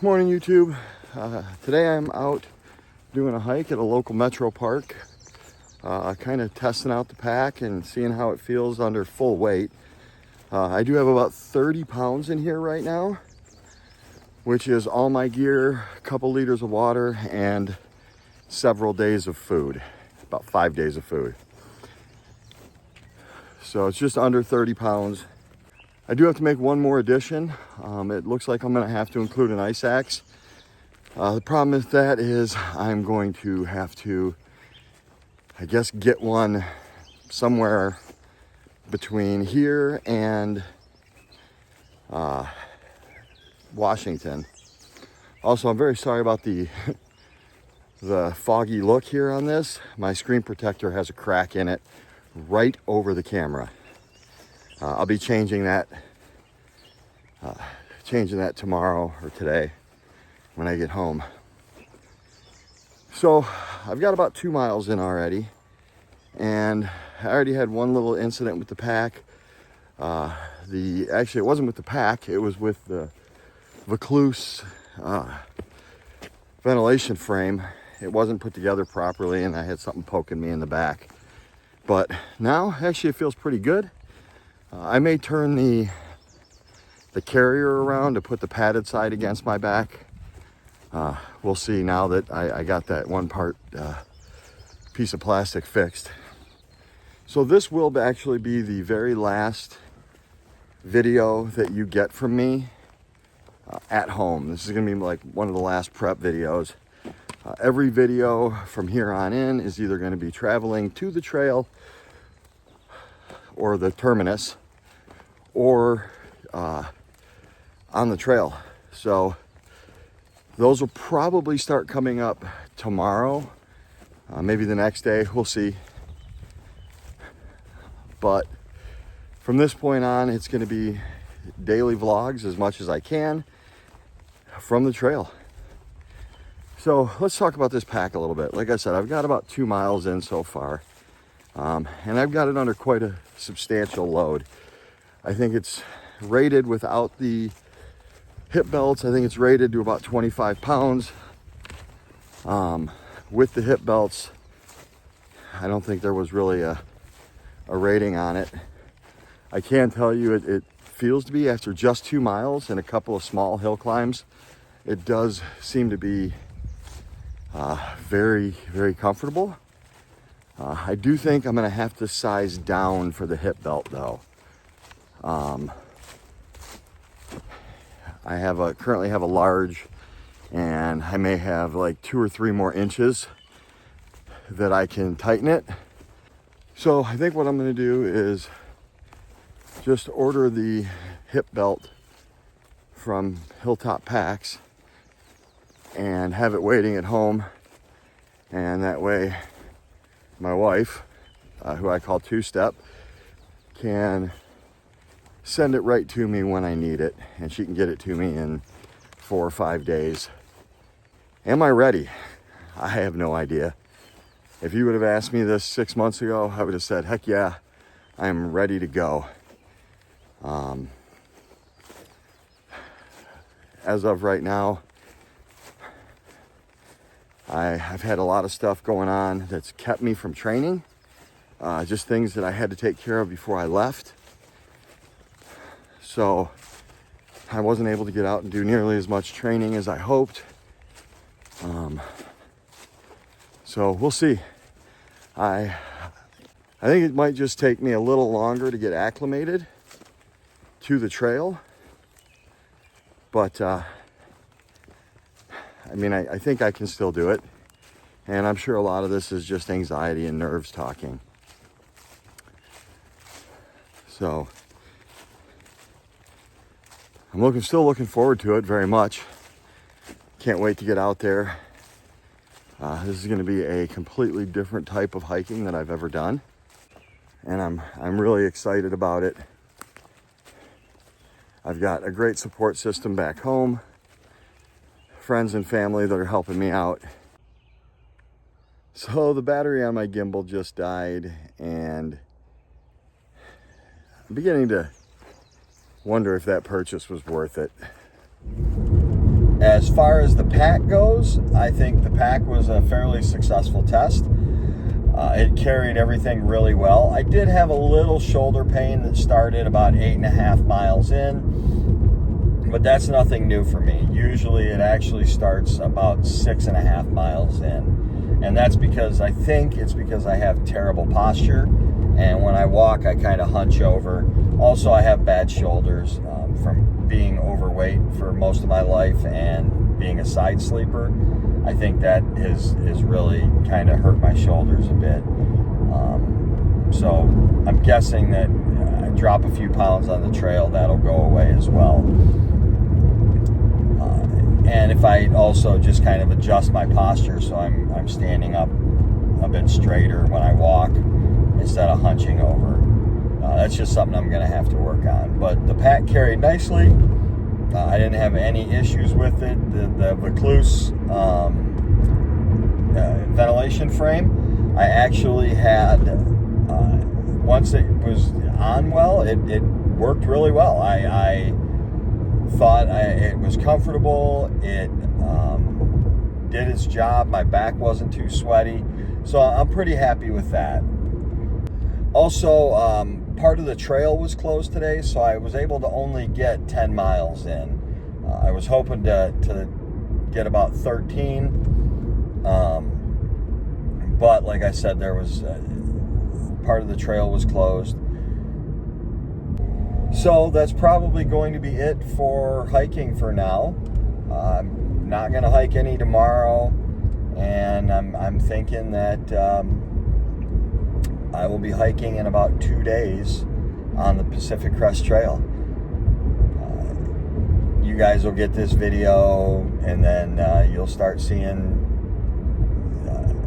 Morning, YouTube. Today I'm out doing a hike at a local metro park, kind of testing out the pack and seeing how it feels under full weight. I do have about 30 pounds in here right now, which is all my gear, a couple liters of water, and several days of food, about 5 days of food. So it's just under 30 pounds. I do have to make one more addition. It looks like I'm gonna have to include an ice axe. The problem with that is I'm going to have to, I guess, get one somewhere between here and Washington. Also, I'm very sorry about the foggy look here on this. My screen protector has a crack in it right over the camera. I'll be changing that tomorrow or today when I get home. So I've got about 2 miles in already, and I already had one little incident with the pack. Actually, it wasn't with the pack, it was with the Vaucluse ventilation frame. It wasn't put together properly, and I had something poking me in the back. But now, actually, it feels pretty good. I may turn the carrier around to put the padded side against my back. We'll see now that I got that one part piece of plastic fixed. So this will actually be the very last video that you get from me at home. This is gonna be like one of the last prep videos. Every video from here on in is either gonna be traveling to the trail or the terminus, or on the trail. So those will probably start coming up tomorrow, maybe the next day, we'll see. But from this point on, it's going to be daily vlogs as much as I can from the trail. So let's talk about this pack a little bit. Like I said, I've got about 2 miles in so far, and I've got it under quite a substantial load. I think it's rated without the hip belts. I think it's rated to about 25 pounds. With the hip belts, I don't think there was really a rating on it. I can tell you it feels to be, after just 2 miles and a couple of small hill climbs, it does seem to be very, very comfortable. I do think I'm gonna have to size down for the hip belt though. I currently have a large, and I may have like 2 or 3 more inches that I can tighten it. So I think what I'm gonna do is just order the hip belt from Hilltop Packs and have it waiting at home, and that way my wife, who I call Two Step, can send it right to me when I need it, and she can get it to me in 4 or 5 days. Am I ready? I have no idea. If you would have asked me this 6 months ago, I would have said, heck yeah, I am ready to go. As of right now, I've had a lot of stuff going on that's kept me from training, just things that I had to take care of before I left. So I wasn't able to get out and do nearly as much training as I hoped. So we'll see. I think it might just take me a little longer to get acclimated to the trail. But I mean, I think I can still do it. And I'm sure a lot of this is just anxiety and nerves talking. So I'm still looking forward to it very much. Can't wait to get out there. This is going to be a completely different type of hiking that I've ever done, and I'm really excited about it. I've got a great support system back home, friends and family that are helping me out. So the battery on my gimbal just died, and I'm beginning to wonder if that purchase was worth it. As far as the pack goes, I think the pack was a fairly successful test. It carried everything really well. I did have a little shoulder pain that started about 8.5 miles in, but that's nothing new for me. Usually it actually starts about 6.5 miles in, and that's because I think it's because I have terrible posture, and when I walk I kind of hunch over. Also, I have bad shoulders from being overweight for most of my life and being a side sleeper. I think that has really kind of hurt my shoulders a bit. So I'm guessing that I drop a few pounds on the trail, that'll go away as well. And if I also just kind of adjust my posture so I'm standing up a bit straighter when I walk instead of hunching over, that's just something I'm going to have to work on. But the pack carried nicely. I didn't have any issues with it. The Vaucluse ventilation frame, I actually had, once it was on well, it worked really well. I thought it was comfortable. It did its job. My back wasn't too sweaty. So I'm pretty happy with that. Also, part of the trail was closed today, so I was able to only get 10 miles in. I was hoping to get about 13, but like I said, there was part of the trail was closed. So that's probably going to be it for hiking for now. I'm not going to hike any tomorrow, and I'm thinking that I will be hiking in about 2 days on the Pacific Crest Trail. You guys will get this video, and then you'll start seeing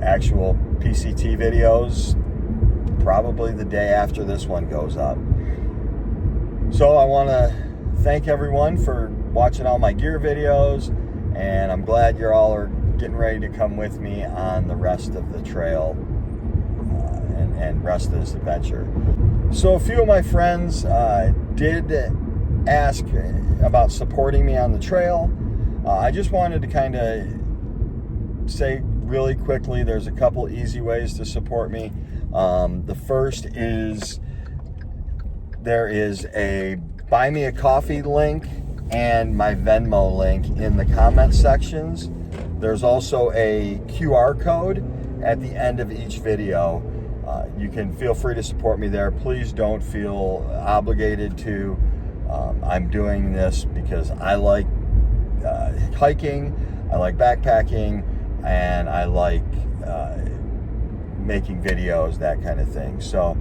actual PCT videos probably the day after this one goes up. So I want to thank everyone for watching all my gear videos, and I'm glad you all are getting ready to come with me on the rest of the trail and rest of this adventure. So a few of my friends did ask about supporting me on the trail. I just wanted to kind of say really quickly, there's a couple easy ways to support me. The first is there is a Buy Me a Coffee link and my Venmo link in the comment sections. There's also a QR code at the end of each video. You can feel free to support me there. Please don't feel obligated to. I'm doing this because I like hiking, I like backpacking, and I like making videos, that kind of thing. So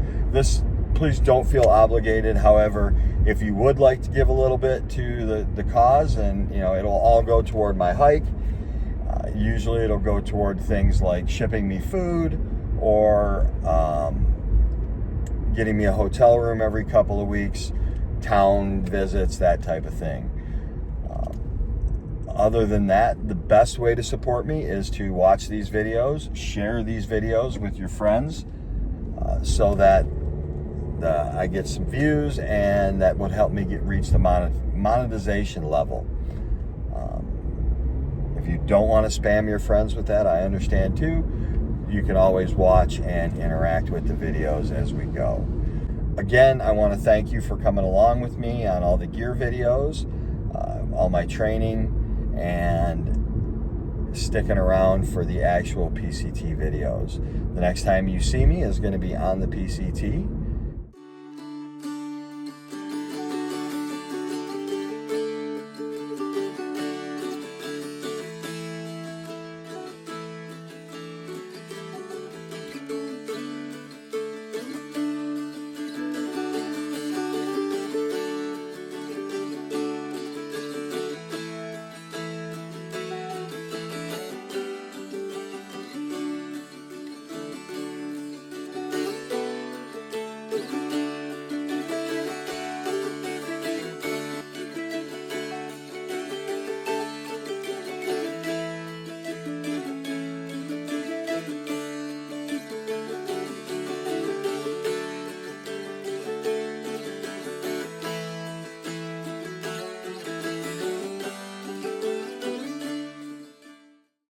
please don't feel obligated. However, if you would like to give a little bit to the cause, and it'll all go toward my hike. Usually it'll go toward things like shipping me food, or getting me a hotel room every couple of weeks, town visits, that type of thing. Other than that, the best way to support me is to watch these videos, share these videos with your friends, so that I get some views, and that would help me reach the monetization level. If you don't want to spam your friends with that, I understand too. You can always watch and interact with the videos as we go. Again, I want to thank you for coming along with me on all the gear videos, all my training, and sticking around for the actual PCT videos. The next time you see me is going to be on the PCT.